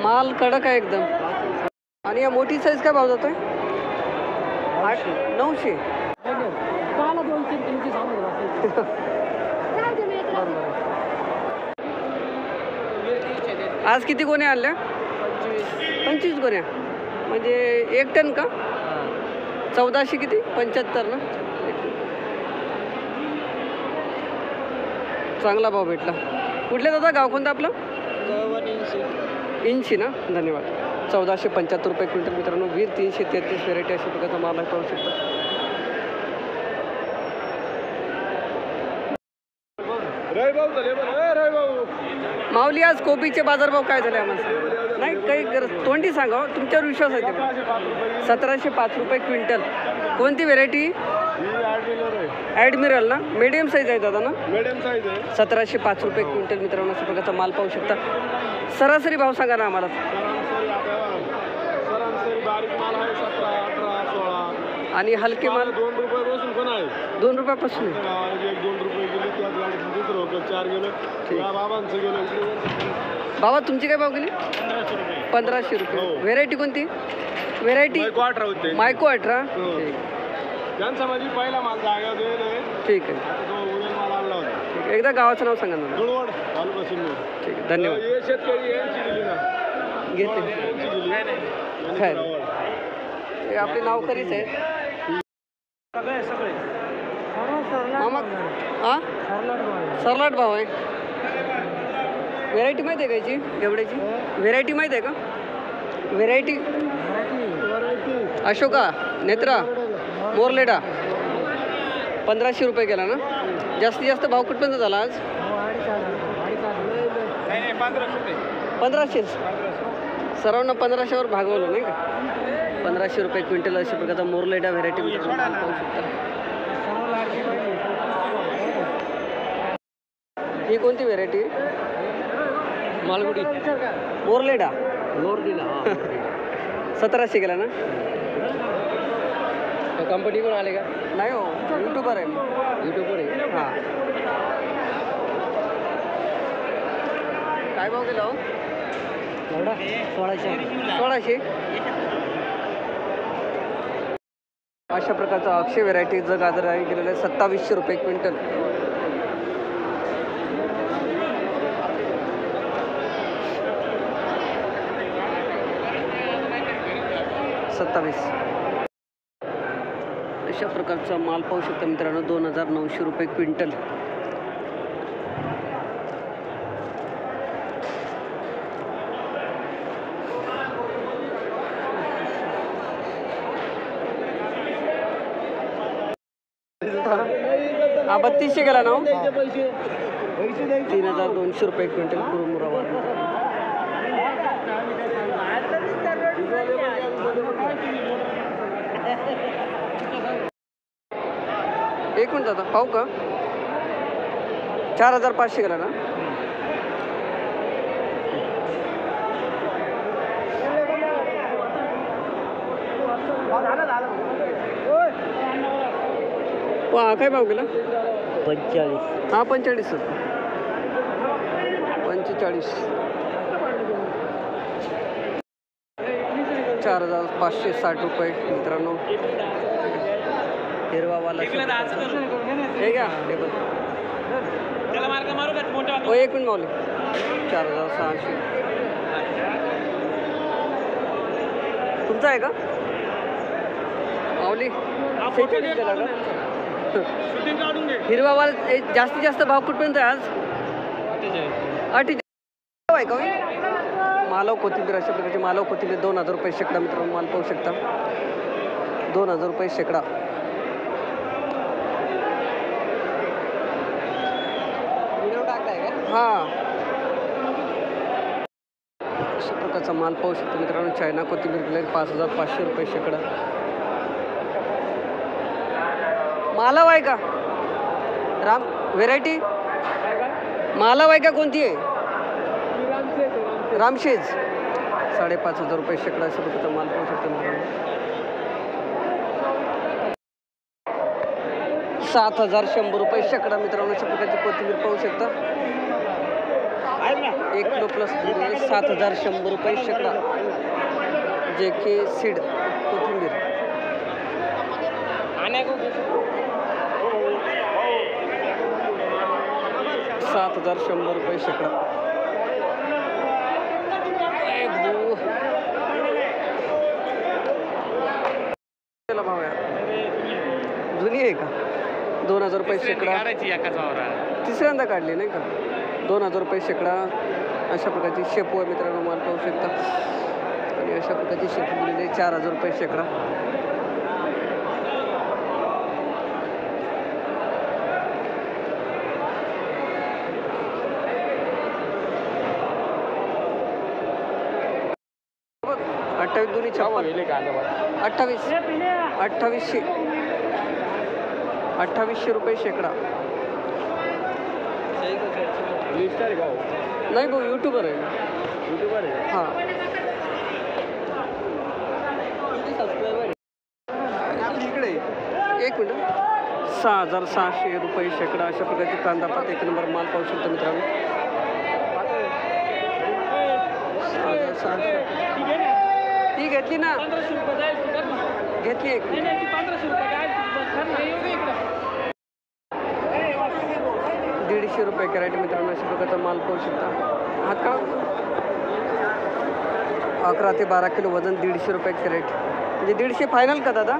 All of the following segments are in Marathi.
माल कडक आहे एकदम. आणि या मोठी साईज काय भाव जातोय? 900. आज किती गोण्या आणल्या? 25 गोण्या. म्हणजे 1 टन का? 1400 किती? 75 ना. चांगला भाव भेटला. कुठले दादा, गाव कोणतं आपलं? इंची ना. धन्यवाद. 1475 रुपये क्विंटल मित्रांनो. वीर 333 व्हेरायटी अशा प्रकारचा माल आहे, पाहू शकता. माऊली, आज कोबीचे बाजारभाव काय झाले आम्हाला? नाही काही गरज, तोंडी सांगा, तुमच्यावर विश्वास आहे. 1705 रुपये क्विंटल. कोणती व्हेरायटी? ॲडमिरल ना. मीडियम साईज आहे दादा ना. मीडियम साईज आहे. 1705 रुपये क्विंटल मित्रांनो. अशा प्रकारचा माल पाहू शकता. सरासरी भाव सांगा ना आम्हाला. सरासरी बारीक माल आहे 17, 18, 16. आणि हलके माल 2 रुपयापासून पण आहे. 2 रुपयापासून. 1-2 रुपये गेले, त्याच गाडीत दुसरं होतं 4 गेलं. या बाबांचं गेलं. बाबा तुमची काय भाव गेली? 1500 रुपये. व्हेरायटी कोणती? व्हेरायटी मायको 18. त्यांचा माझी पहिला माल जागा ठीक आहे. माल आणला होता. एकदा गावाचं नाव सांगा ना. गुळवड तालुका सिन्नर. ठीक आहे, धन्यवाद. हे शेतकरी यांची दिली ना. घेते काय आपले नाव करीच आहे मामा. हां, सरलाट भाव आहे. व्हेरायटी माहिती आहे का याची? घेवड्याची व्हेरायटी माहिती आहे का? व्हेरायटी अशोका, नेत्रा, मोरलेडा. 1500 रुपये गेला ना. जास्तीत जास्त भाव कुठपर्यंत झाला आज? 1500. सर्वांना 1500वर भागवलं नाही का? 1500 रुपये क्विंटल अशा प्रकारचा मोरलेडा व्हेरायटी पाहू शकता. ही कोणती व्हेरायटी? मालगुडी मोरलेडा. 1700 गेला ना. कंपनी कोण आले का? नाही हो, यूट्यूबर आहे. यूट्यूबर आहे. हां. काय भाव गेला हो? 1600. अशा प्रकारचा अक्षय व्हेरायटीचं गाजर आहे गेलेलं आहे 2700 रुपये क्विंटल. अशा प्रकारचा माल पाहू शकता मित्रांनो. 2900 रुपये क्विंटल. हा 3200 गेला ना. 3200 रुपये क्विंटल कुरमुरावा. एक मिनिट आता पाहू का? 4500 गेला ना. वा काय भाव गेला? 45. हा 45. 45. 4560 रुपये मित्रांनो. हिरवावाला हे घ्या टेबल. हो एक मिनिट मावली. 4600. तुमचा आहे का माऊली? हिरवावाला जास्तीत जास्त भाव कुठपर्यंत आहे आज? 48 आहे का? मालव कोथिंबीर अशा प्रकारची मालव कोथिंबीर 2000 रुपये शेकडा मित्रांनो. माल पाहू शकता. 2000 रुपये शेकडा. हां, अशा प्रकारचा माल पाहू शकतो मित्रांनो. चायना कोथिंबीर गेले 5500 रुपये शेकडा. मालव आहे का? राम व्हेरायटी मालव आहे का? कोणती आहे? रामशेज. 5500 रुपये शेकडा अशा प्रकारचा माल पाहू शकतो मित्रांनो. 7,100 रुपये शेकडा मित्रांनो. अशा प्रकारची कोथिंबीर पाहू शकता. 1 किलो प्लस 7,100 रुपये शेकडा. JK सीड कोथिंबीर. 7,100 रुपये शेकडा. भाव आहे जुनी आहे का? 2,000 रुपये शेकडा. तिसऱ्यांदा काढली नाही का? 2,000 रुपये शेकडा. अशा प्रकारची शेपू आहे मित्रांनो. माल पाहू शकता. आणि अशा प्रकारची शेपू दिलेली 4,000 रुपये शेकडा. अठ्ठावीस दोन्ही 2800 रुपये शेकडा. नाही भाऊ यूट्यूबर आहे. हां इकडे 1 मिनिट. 6,600 रुपये शेकडा. अशा प्रकारची कांदा पात 1 नंबर माल पाहू शकतो मित्रांनो. 6,600 ती घेतली ना. घेतली 150 रुपये कॅरेट मित्रांनो. अशा प्रकारचा माल पाहू शकता. हा का 11 ते 12 किलो वजन 150 रुपये कॅरेट. म्हणजे 150 फायनल का दादा?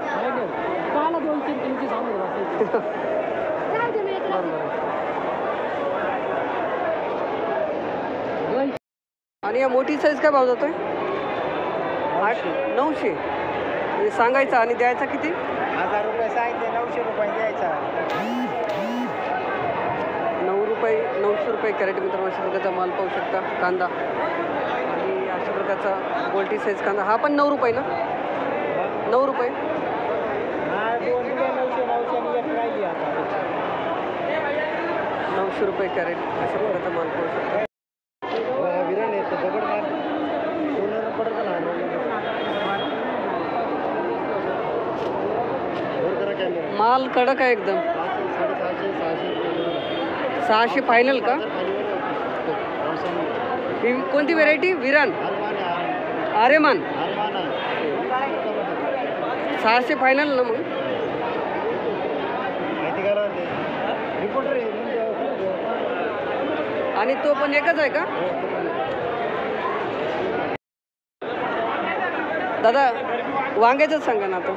आणि या मोठी साईज काय भाव जातोय? 900. म्हणजे सांगायचा आणि द्यायचा किती? 1,000 रुपये सांगितले. 900 रुपये द्यायचा. 900 रुपये कॅरेट मित्रांनो. अशा प्रकारचा माल पाहू शकता. कांदा आणि अशा प्रकारचा गोल्टी साईज कांदा. हा पण 9 रुपये ना? 9 रुपये. 900 रुपये कॅरेट. अशा प्रकारचा माल पाहू शकता. माल कडक आहे एकदम. 600 फायनल का? ही कोणती व्हेरायटी? विरान आर्यमान. 600 फायनल ना मग. आणि तो पण एकच आहे का दादा? वांग्याचंच सांगा ना आता.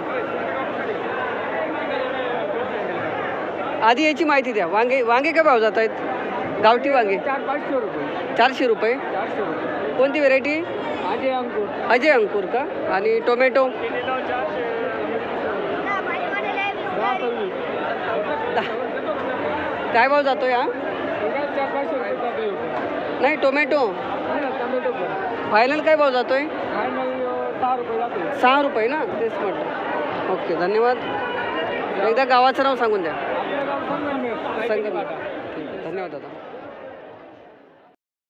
आधी याची माहिती द्या. वांगे काय भाव जात आहेत? गावठी वांगे 400 रुपये. 400 रुपये. कोणती व्हेरायटी? अजय अंकुर का? आणि टोमॅटो? काय भाव जातो या? नाही टोमॅटो फायनल काय भाव जातोय? 6 रुपये ना. तेच म्हटलं. ओके धन्यवाद. एकदा गावाचं नाव सांगून द्या. संगम. धन्यवाद दादा.